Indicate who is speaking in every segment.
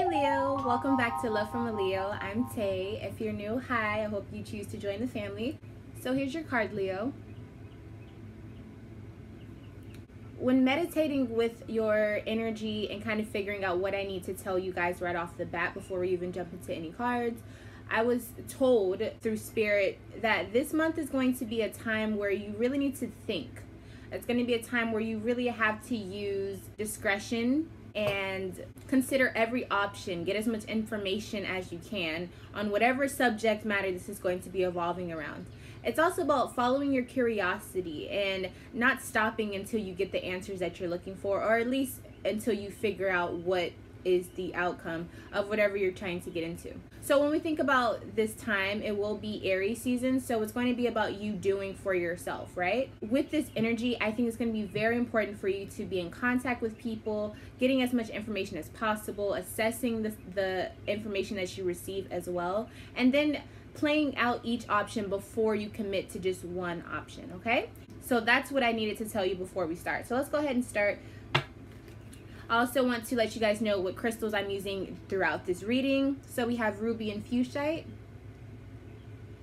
Speaker 1: Hey Leo, welcome back to Love from a Leo. I'm Tay. If you're new, hi, I hope you choose to join the family. So here's your card, Leo. When meditating with your energy and kind of figuring out what I need to tell you guys right off the bat before we even jump into any cards, I was told through Spirit that this month is going to be a time where you really need to think. It's going to be a time where you really have to use discretion and consider every option. Get as much information as you can on whatever subject matter this is going to be evolving around. It's also about following your curiosity and not stopping until you get the answers that you're looking for, or at least until you figure out what is the outcome of whatever you're trying to get into. So when we think about this time, it will be Aries season, so it's going to be about you doing for yourself, right? With this energy, I think it's going to be very important for you to be in contact with people, getting as much information as possible, assessing the information that you receive as well, and then playing out each option before you commit to just one option, okay? So that's what I needed to tell you before we start. So let's go ahead and start. I also want to let you guys know what crystals I'm using throughout this reading. So we have ruby and fuchsite,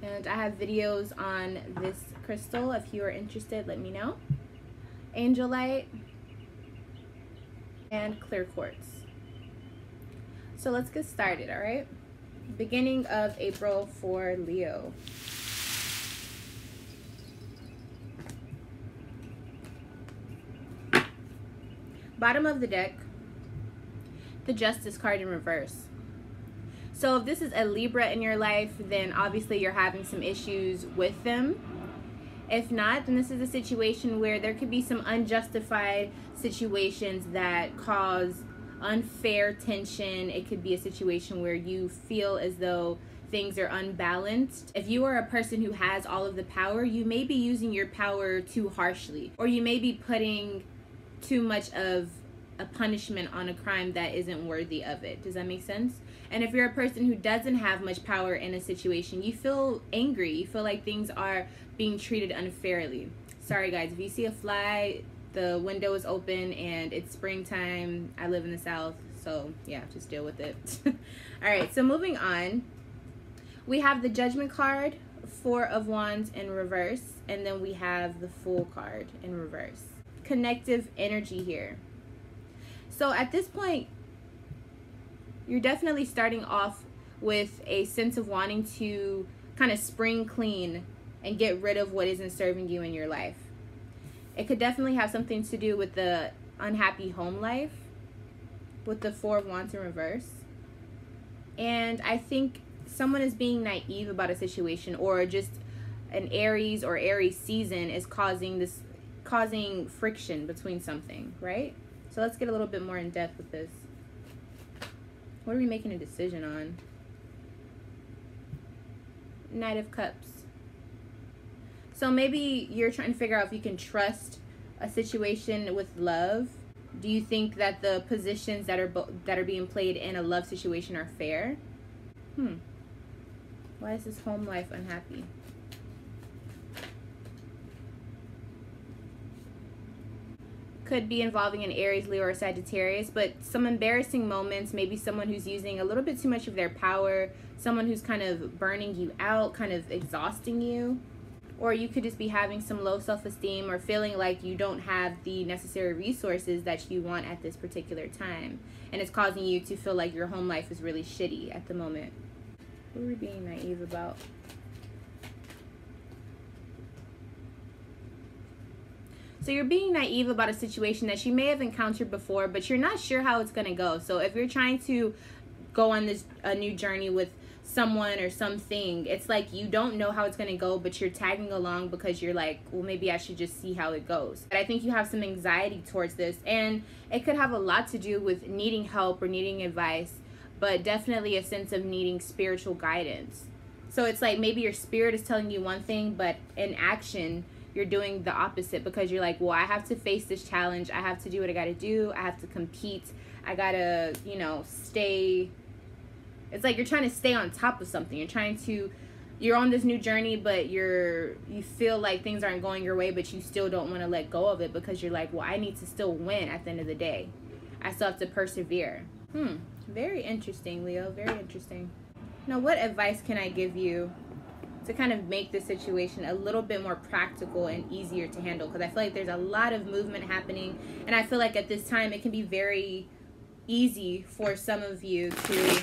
Speaker 1: and I have videos on this crystal. If you are interested, let me know. Angelite and clear quartz. So let's get started, all right? Beginning of April for Leo. Bottom of the deck, the Justice card in reverse. So if this is a Libra in your life, then obviously you're having some issues with them. If not, then this is a situation where there could be some unjustified situations that cause unfair tension. It could be a situation where you feel as though things are unbalanced. If you are a person who has all of the power, you may be using your power too harshly, or you may be putting too much of a punishment on a crime that isn't worthy of it. Does that make sense? And if you're a person who doesn't have much power in a situation, you feel angry. You feel like things are being treated unfairly. Sorry guys, if you see a fly, the window is open and it's springtime. I live in the South, so yeah, just deal with it. All right, so moving on. We have the Judgment card, Four of Wands in reverse, and then we have the Fool card in reverse. Connective energy here. So at this point, you're definitely starting off with a sense of wanting to kind of spring clean and get rid of what isn't serving you in your life. It could definitely have something to do with the unhappy home life with the Four of Wands in reverse. And I think someone is being naive about a situation, or just an Aries or Aries season is causing friction between something, right? So let's get a little bit more in depth with this. What are we making a decision on? Knight of Cups. So maybe you're trying to figure out if you can trust a situation with love. Do you think that the positions that are being played in a love situation are fair? Why is this home life unhappy? Could be involving an Aries, Leo, or Sagittarius, but some embarrassing moments, maybe someone who's using a little bit too much of their power, someone who's kind of burning you out, kind of exhausting you. Or you could just be having some low self-esteem or feeling like you don't have the necessary resources that you want at this particular time. And it's causing you to feel like your home life is really shitty at the moment. What are we being naive about? So you're being naive about a situation that you may have encountered before, but you're not sure how it's going to go. So if you're trying to go on a new journey with someone or something, it's like you don't know how it's going to go, but you're tagging along because you're like, well, maybe I should just see how it goes. But I think you have some anxiety towards this, and it could have a lot to do with needing help or needing advice, but definitely a sense of needing spiritual guidance. So it's like maybe your spirit is telling you one thing, but in action, you're doing the opposite, because you're like, well, I have to face this challenge. I have to do what I got to do. I have to compete. I got to, stay. It's like you're trying to stay on top of something. You're on this new journey, but you feel like things aren't going your way, but you still don't want to let go of it because you're like, well, I need to still win at the end of the day. I still have to persevere. Very interesting, Leo. Very interesting. Now, what advice can I give you to kind of make the situation a little bit more practical and easier to handle? Because I feel like there's a lot of movement happening, and I feel like at this time it can be very easy for some of you to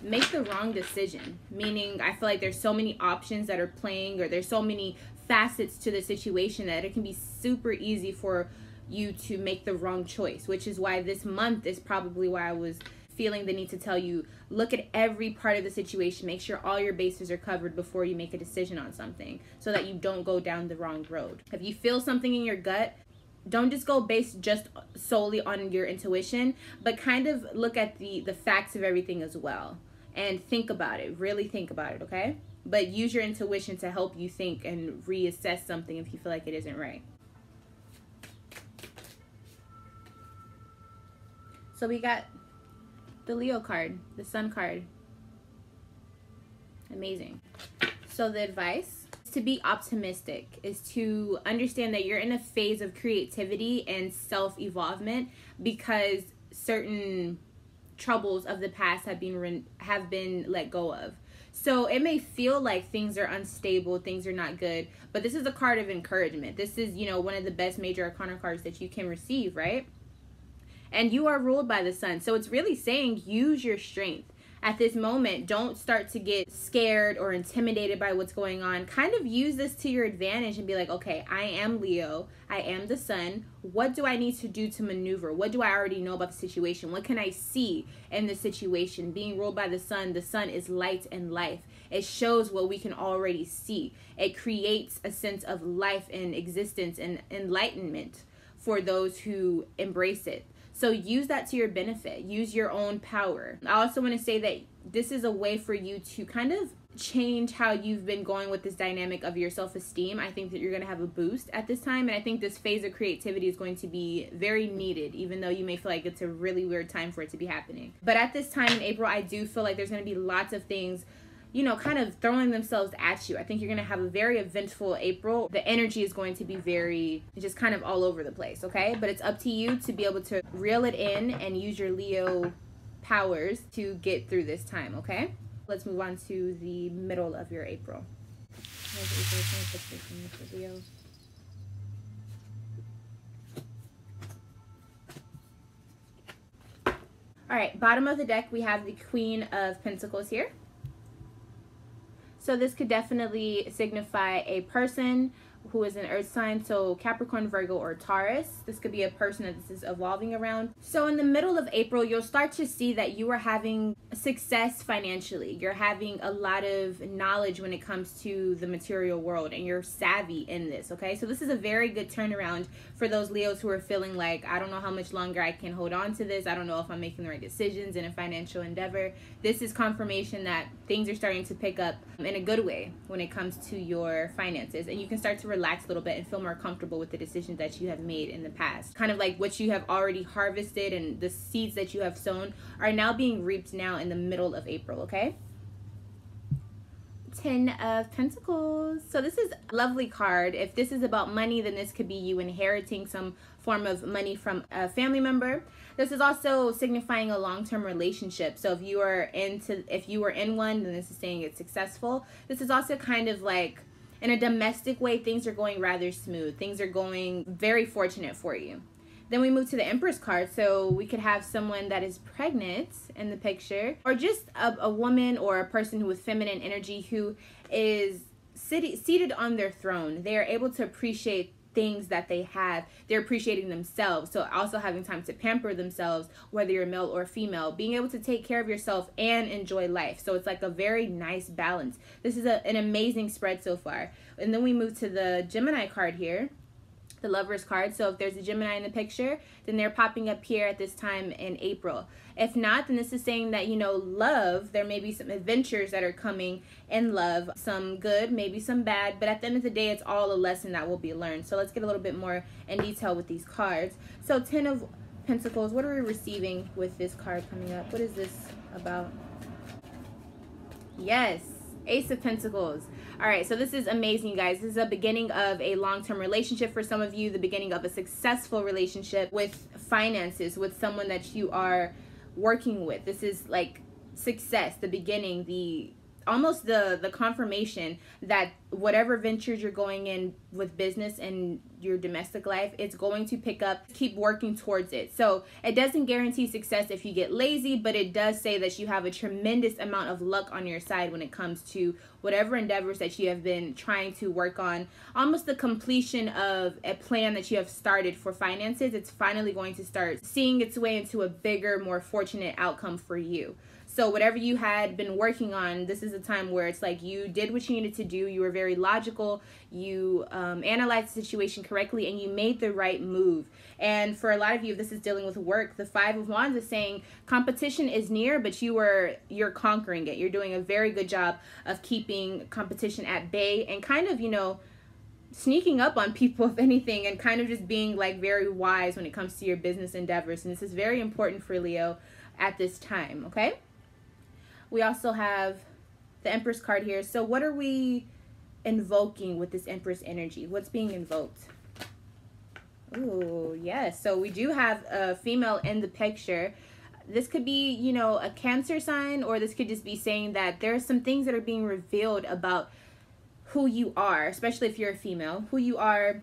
Speaker 1: make the wrong decision. Meaning, I feel like there's so many options that are playing, or there's so many facets to the situation that it can be super easy for you to make the wrong choice, which is why this month is probably why I was feeling the need to tell you, look at every part of the situation, make sure all your bases are covered before you make a decision on something, so that you don't go down the wrong road. If you feel something in your gut, don't just go based just solely on your intuition, but kind of look at the facts of everything as well, and think about it, really think about it, okay? But use your intuition to help you think and reassess something if you feel like it isn't right. So we got the Leo card, the Sun card. Amazing. So the advice is to be optimistic, is to understand that you're in a phase of creativity and self-evolvement, because certain troubles of the past have been let go of. So it may feel like things are unstable, things are not good, but this is a card of encouragement. This is, you know, one of the best major arcana cards that you can receive, right? And you are ruled by the sun. So it's really saying use your strength. At this moment, don't start to get scared or intimidated by what's going on. Kind of use this to your advantage and be like, okay, I am Leo. I am the sun. What do I need to do to maneuver? What do I already know about the situation? What can I see in the situation? Being ruled by the sun is light and life. It shows what we can already see. It creates a sense of life and existence and enlightenment for those who embrace it. So use that to your benefit. Use your own power. I also want to say that this is a way for you to kind of change how you've been going with this dynamic of your self-esteem. I think that you're going to have a boost at this time. And I think this phase of creativity is going to be very needed, even though you may feel like it's a really weird time for it to be happening. But at this time in April, I do feel like there's going to be lots of things, you know, kind of throwing themselves at you. I think you're going to have a very eventful April. The energy is going to be very, just kind of all over the place, okay? But it's up to you to be able to reel it in and use your Leo powers to get through this time, okay? Let's move on to the middle of your April. Leo. All right, bottom of the deck, we have the Queen of Pentacles here. So this could definitely signify a person who is an earth sign, so Capricorn, Virgo, or Taurus. This could be a person that this is evolving around. So in the middle of April, you'll start to see that you are having success financially. You're having a lot of knowledge when it comes to the material world, and you're savvy in this, okay? So this is a very good turnaround for those Leos who are feeling like, I don't know how much longer I can hold on to this. I don't know if I'm making the right decisions in a financial endeavor. This is confirmation that things are starting to pick up in a good way when it comes to your finances, and you can start to relax a little bit and feel more comfortable with the decisions that you have made in the past. Kind of like what you have already harvested and the seeds that you have sown are now being reaped now in the middle of April, okay? 10 of Pentacles. So this is a lovely card. If this is about money, then this could be you inheriting some form of money from a family member. This is also signifying a long-term relationship. So if you are in one, then this is saying it's successful. This is also kind of like in a domestic way, things are going rather smooth. Things are going very fortunate for you. Then we move to the Empress card. So we could have someone that is pregnant in the picture, or just a woman or a person who with feminine energy who is seated on their throne. They are able to appreciate things that they have. They're appreciating themselves. So also having time to pamper themselves, whether you're male or female, being able to take care of yourself and enjoy life. So it's like a very nice balance. This is an amazing spread so far. And then we move to the Gemini card here, the Lovers card. So if there's a Gemini in the picture, then they're popping up here at this time in April. If not, then this is saying that, you know, love, there may be some adventures that are coming in love, some good, maybe some bad, but at the end of the day, it's all a lesson that will be learned. So let's get a little bit more in detail with these cards. So 10 of Pentacles, what are we receiving with this card coming up? What is this about? Yes, Ace of Pentacles. All right, so this is amazing, you guys. This is a beginning of a long-term relationship for some of you, the beginning of a successful relationship with finances, with someone that you are working with. This is like success, the beginning, almost the confirmation that whatever ventures you're going in with business and your domestic life, it's going to pick up. Keep working towards it. So it doesn't guarantee success if you get lazy, but it does say that you have a tremendous amount of luck on your side when it comes to whatever endeavors that you have been trying to work on. Almost the completion of a plan that you have started for finances. It's finally going to start seeing its way into a bigger, more fortunate outcome for you. So whatever you had been working on, this is a time where it's like you did what you needed to do. You were very logical. You analyzed the situation correctly, and you made the right move. And for a lot of you, if this is dealing with work, the Five of Wands is saying competition is near, but you're conquering it. You're doing a very good job of keeping competition at bay and kind of, sneaking up on people, if anything, and kind of just being like very wise when it comes to your business endeavors. And this is very important for Leo at this time, okay? We also have the Empress card here. So what are we invoking with this Empress energy? What's being invoked? Ooh, yes. So we do have a female in the picture. This could be, a Cancer sign, or this could just be saying that there are some things that are being revealed about who you are, especially if you're a female, who you are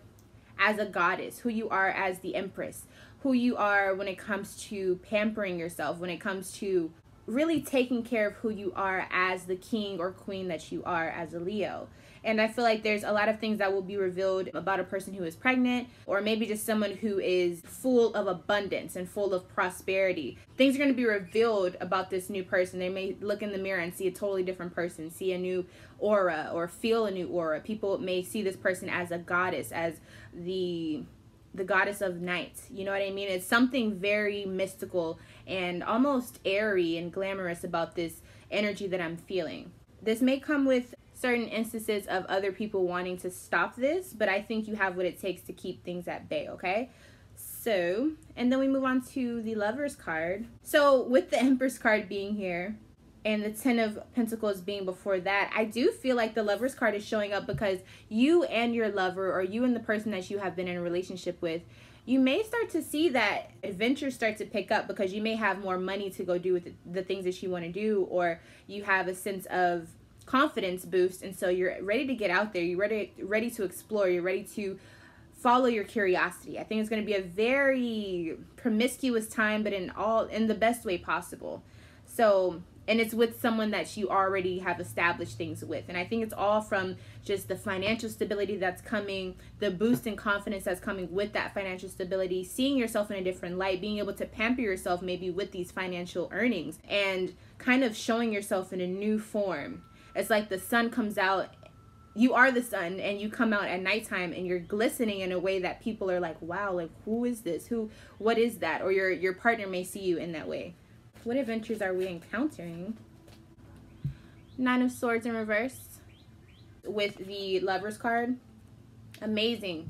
Speaker 1: as a goddess, who you are as the Empress, who you are when it comes to pampering yourself, when it comes to really taking care of who you are as the king or queen that you are as a Leo. And I feel like there's a lot of things that will be revealed about a person who is pregnant, or maybe just someone who is full of abundance and full of prosperity. Things are going to be revealed about this new person. They may look in the mirror and see a totally different person, see a new aura, or feel a new aura. People may see this person as a goddess, as the goddess of night. You know what I mean? It's something very mystical and almost airy and glamorous about this energy that I'm feeling. This may come with certain instances of other people wanting to stop this, but I think you have what it takes to keep things at bay, okay? So, and then we move on to the Lovers card. So with the Empress card being here, and the Ten of Pentacles being before that, I do feel like the Lovers card is showing up because you and your lover, or you and the person that you have been in a relationship with, you may start to see that adventures start to pick up because you may have more money to go do with the things that you want to do, or you have a sense of confidence boost, and so you're ready to get out there. You're ready to explore. You're ready to follow your curiosity. I think it's going to be a very promiscuous time, but in the best way possible. So, and it's with someone that you already have established things with. And I think it's all from just the financial stability that's coming, the boost in confidence that's coming with that financial stability, seeing yourself in a different light, being able to pamper yourself maybe with these financial earnings, and kind of showing yourself in a new form. It's like the sun comes out, you are the sun, and you come out at nighttime and you're glistening in a way that people are like, wow, like, who is this? What is that? Or your partner may see you in that way. What adventures are we encountering? Nine of Swords in reverse with the Lovers card. Amazing.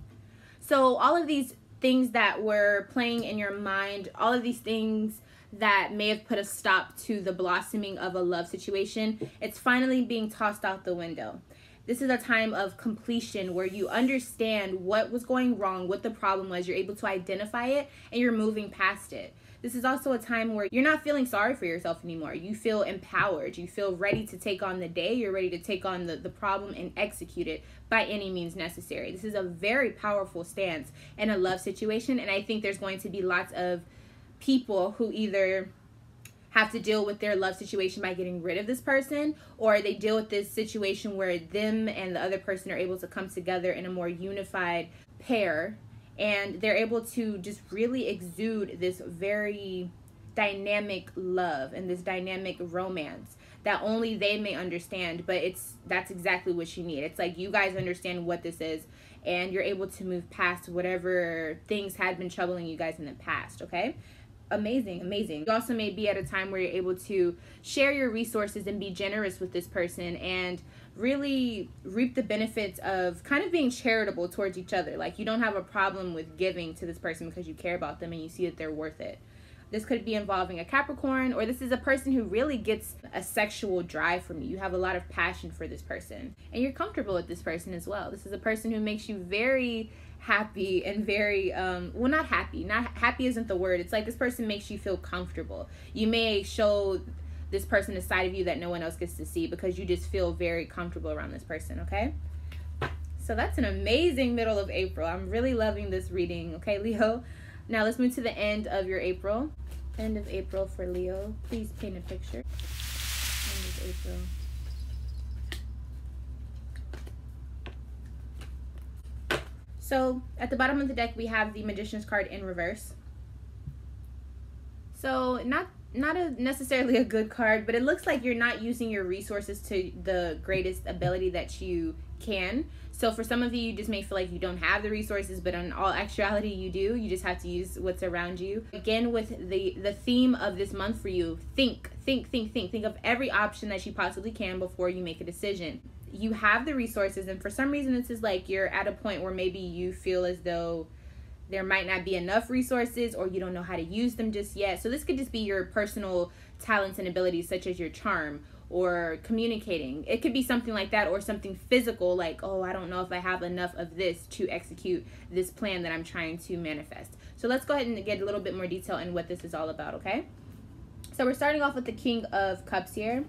Speaker 1: So all of these things that were playing in your mind, all of these things that may have put a stop to the blossoming of a love situation, it's finally being tossed out the window. This is a time of completion where you understand what was going wrong, what the problem was, you're able to identify it, and you're moving past it. This is also a time where you're not feeling sorry for yourself anymore. You feel empowered. You feel ready to take on the day. You're ready to take on the problem and execute it by any means necessary. This is a very powerful stance in a love situation, and I think there's going to be lots of people who either have to deal with their love situation by getting rid of this person, or they deal with this situation where them and the other person are able to come together in a more unified pair, and they're able to just really exude this very dynamic love and this dynamic romance that only they may understand, but that's exactly what you need. It's like you guys understand what this is, and you're able to move past whatever things had been troubling you guys in the past, okay? Amazing, amazing. You also may be at a time where you're able to share your resources and be generous with this person and really reap the benefits of kind of being charitable towards each other. Like, you don't have a problem with giving to this person because you care about them and you see that they're worth it. This could be involving a Capricorn, or this is a person who really gets a sexual drive from you. You have a lot of passion for this person, and you're comfortable with this person as well. This is a person who makes you very happy and very, well, not happy isn't the word. It's like this person makes you feel comfortable. You may show this person a side of you that no one else gets to see because you just feel very comfortable around this person, okay? So that's an amazing middle of April. I'm really loving this reading, okay, Leo? Now let's move to the end of your April. End of April for Leo. Please paint a picture. End of April. So at the bottom of the deck, we have the Magician's card in reverse. So not necessarily a good card, but it looks like you're not using your resources to the greatest ability that you can. So for some of you, you just may feel like you don't have the resources, but in all actuality, you do. You just have to use what's around you. Again, with the theme of this month for you, think of every option that you possibly can before you make a decision. You have the resources, and for some reason, this is like you're at a point where maybe you feel as though there might not be enough resources, or you don't know how to use them just yet. So this could just be your personal talents and abilities, such as your charm or communicating. It could be something like that, or something physical like, oh, I don't know if I have enough of this to execute this plan that I'm trying to manifest. So let's go ahead and get a little bit more detail in what this is all about, okay? So we're starting off with the King of Cups here.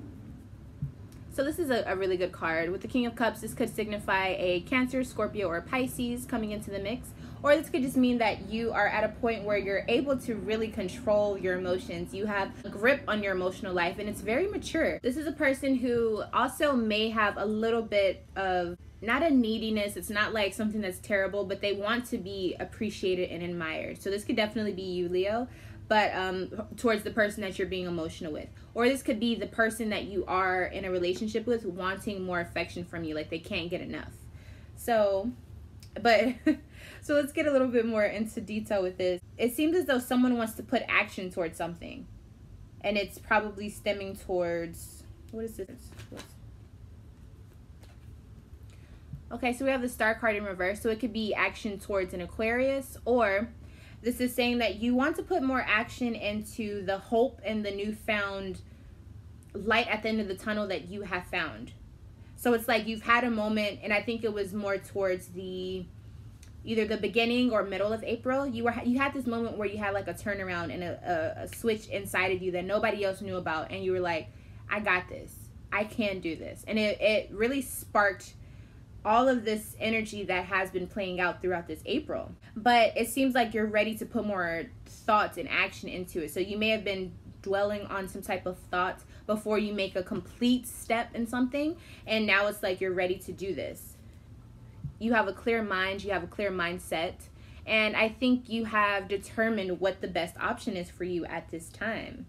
Speaker 1: So this is a really good card. With the King of Cups, this could signify a Cancer, Scorpio, or Pisces coming into the mix. Or this could just mean that you are at a point where you're able to really control your emotions. You have a grip on your emotional life, and it's very mature. This is a person who also may have a little bit of, not a neediness, it's not like something that's terrible, but they want to be appreciated and admired. So this could definitely be you, Leo, but towards the person that you're being emotional with. Or this could be the person that you are in a relationship with wanting more affection from you, like they can't get enough. So, but... So let's get a little bit more into detail with this. It seems as though someone wants to put action towards something. And it's probably stemming towards... What is this? Okay, so we have the Star card in reverse. So it could be action towards an Aquarius. Or this is saying that you want to put more action into the hope and the newfound light at the end of the tunnel that you have found. So it's like you've had a moment, and I think it was more towards the... either the beginning or middle of April, you had this moment where you had like a turnaround and a switch inside of you that nobody else knew about, and you were like, I got this, I can do this. And it really sparked all of this energy that has been playing out throughout this April. But it seems like you're ready to put more thoughts and action into it. So you may have been dwelling on some type of thoughts before you make a complete step in something, and now it's like you're ready to do this. You have a clear mind, you have a clear mindset, and I think you have determined what the best option is for you at this time.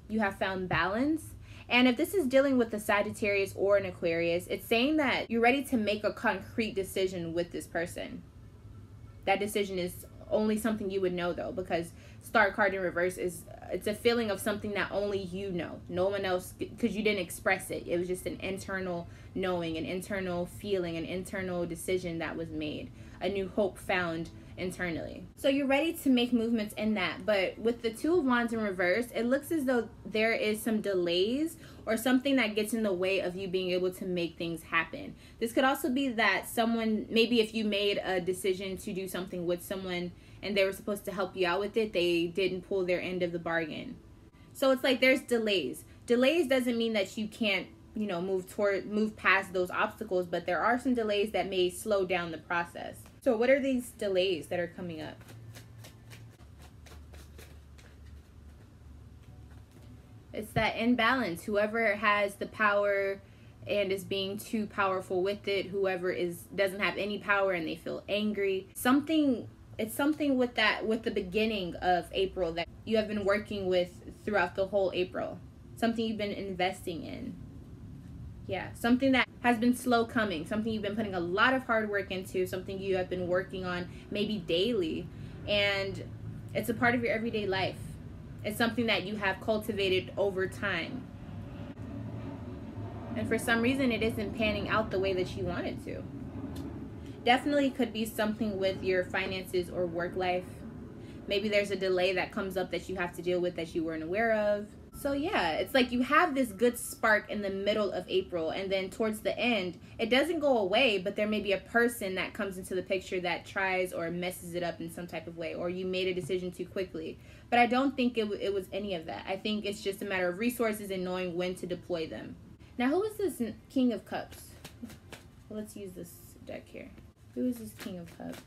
Speaker 1: You have found balance, and if this is dealing with a Sagittarius or an Aquarius, it's saying that you're ready to make a concrete decision with this person. That decision is only something you would know, though, because Star card in reverse it's a feeling of something that only you know. No one else, because you didn't express it. It was just an internal knowing, an internal feeling, an internal decision that was made. A new hope found internally. So you're ready to make movements in that. But with the Two of Wands in reverse, it looks as though there is some delays or something that gets in the way of you being able to make things happen. This could also be that someone, maybe if you made a decision to do something with someone and they were supposed to help you out with it, they didn't pull their end of the bargain. So it's like there's delays. Delays doesn't mean that you can't, you know, move past those obstacles, but there are some delays that may slow down the process. So what are these delays that are coming up? It's that imbalance. Whoever has the power and is being too powerful with it, whoever doesn't have any power and they feel angry. It's something with the beginning of April that you have been working with throughout the whole April. Something you've been investing in. Yeah, something that has been slow coming, something you've been putting a lot of hard work into, something you have been working on maybe daily, and it's a part of your everyday life. It's something that you have cultivated over time. And for some reason, it isn't panning out the way that you want it to. Definitely could be something with your finances or work life. Maybe there's a delay that comes up that you have to deal with that you weren't aware of. So yeah, it's like you have this good spark in the middle of April, and then towards the end, it doesn't go away, but there may be a person that comes into the picture that tries or messes it up in some type of way, or you made a decision too quickly. But I don't think it was any of that. I think it's just a matter of resources and knowing when to deploy them. Now, who is this King of Cups? Well, let's use this deck here. Who is this King of Cups?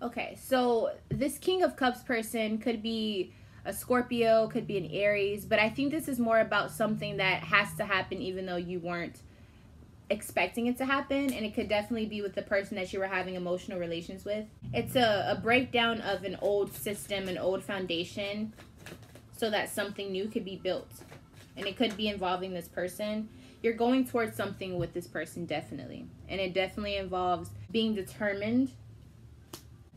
Speaker 1: Okay, so this King of Cups person could be a Scorpio, could be an Aries, but I think this is more about something that has to happen even though you weren't expecting it to happen, and it could definitely be with the person that you were having emotional relations with. It's a breakdown of an old system, an old foundation, so that something new could be built, and it could be involving this person. You're going towards something with this person, definitely, and it definitely involves being determined.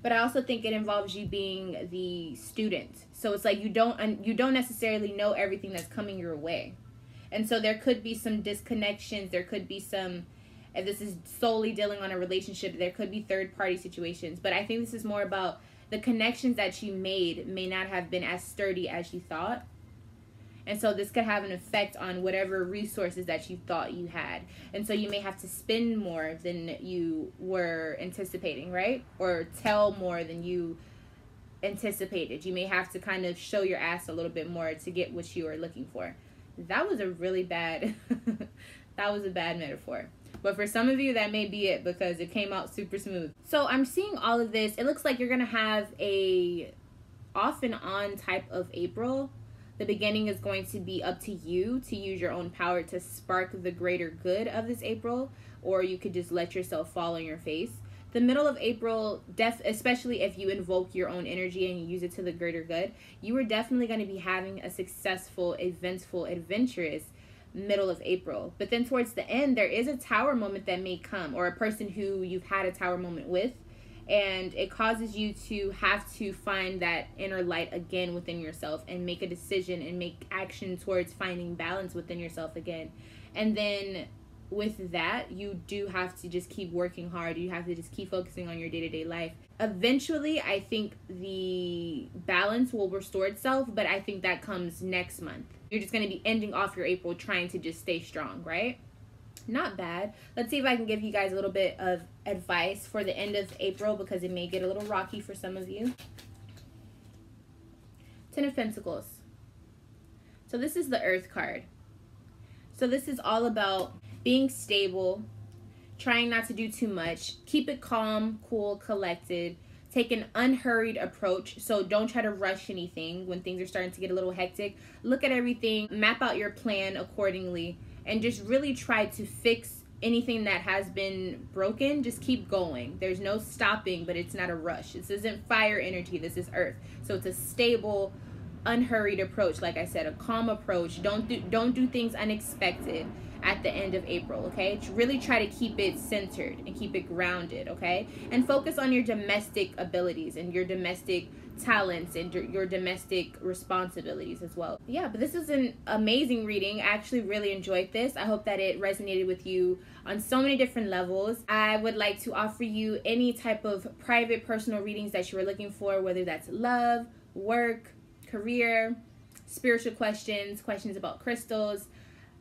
Speaker 1: But I also think it involves you being the student. So it's like you don't necessarily know everything that's coming your way. And so there could be some disconnections. There could be some, if this is solely dealing on a relationship, there could be third-party situations. But I think this is more about the connections that you made may not have been as sturdy as you thought. And so this could have an effect on whatever resources that you thought you had. And so you may have to spend more than you were anticipating, right? Or tell more than you anticipated. You may have to kind of show your ass a little bit more to get what you are looking for. That was a really bad, that was a bad metaphor. But for some of you, that may be it because it came out super smooth. So I'm seeing all of this. It looks like you're going to have a off and on type of April. The beginning is going to be up to you to use your own power to spark the greater good of this April, or you could just let yourself fall on your face. The middle of April, especially if you invoke your own energy and you use it to the greater good, you are definitely going to be having a successful, eventful, adventurous middle of April. But then towards the end, there is a tower moment that may come, or a person who you've had a tower moment with, and it causes you to have to find that inner light again within yourself and make a decision and make action towards finding balance within yourself again. And then with that, you do have to just keep working hard. You have to just keep focusing on your day-to-day life. Eventually, I think the balance will restore itself, but I think that comes next month. You're just going to be ending off your April trying to just stay strong, right? Not bad. Let's see if I can give you guys a little bit of advice for the end of April, because it may get a little rocky for some of you. Ten of Pentacles. So this is the Earth card. So this is all about being stable, trying not to do too much, keep it calm, cool, collected, take an unhurried approach. So don't try to rush anything when things are starting to get a little hectic. Look at everything, map out your plan accordingly, and just really try to fix anything that has been broken. Just keep going. There's no stopping, but it's not a rush. This isn't fire energy. This is earth. So it's a stable, unhurried approach. Like I said, a calm approach. Don't do things unexpected at the end of April, okay? Really try to keep it centered and keep it grounded, okay? And focus on your domestic abilities and your domestic talents and your domestic responsibilities as well. Yeah, but this is an amazing reading. I actually really enjoyed this. I hope that it resonated with you on so many different levels. I would like to offer you any type of private personal readings that you are looking for, whether that's love, work, career, spiritual questions, questions about crystals,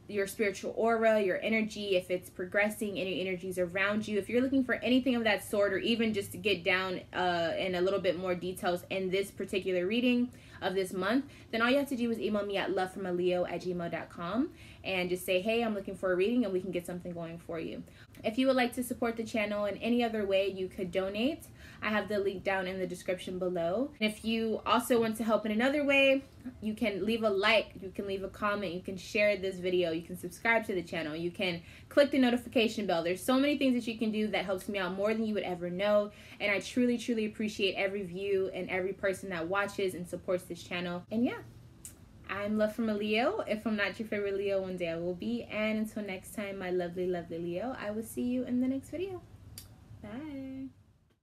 Speaker 1: your spiritual aura, your energy, if it's progressing, any energies around you. If you're looking for anything of that sort, or even just to get down in a little bit more details in this particular reading of this month, then all you have to do is email me at lovefromaleo@gmail.com and just say, hey, I'm looking for a reading, and we can get something going for you. If you would like to support the channel in any other way, you could donate. I have the link down in the description below. And if you also want to help in another way, you can leave a like, you can leave a comment, you can share this video, you can subscribe to the channel, you can click the notification bell. There's so many things that you can do that helps me out more than you would ever know. And I truly, truly appreciate every view and every person that watches and supports this channel. And yeah, I'm Love from a Leo. If I'm not your favorite Leo, one day I will be. And until next time, my lovely, lovely Leo, I will see you in the next video. Bye.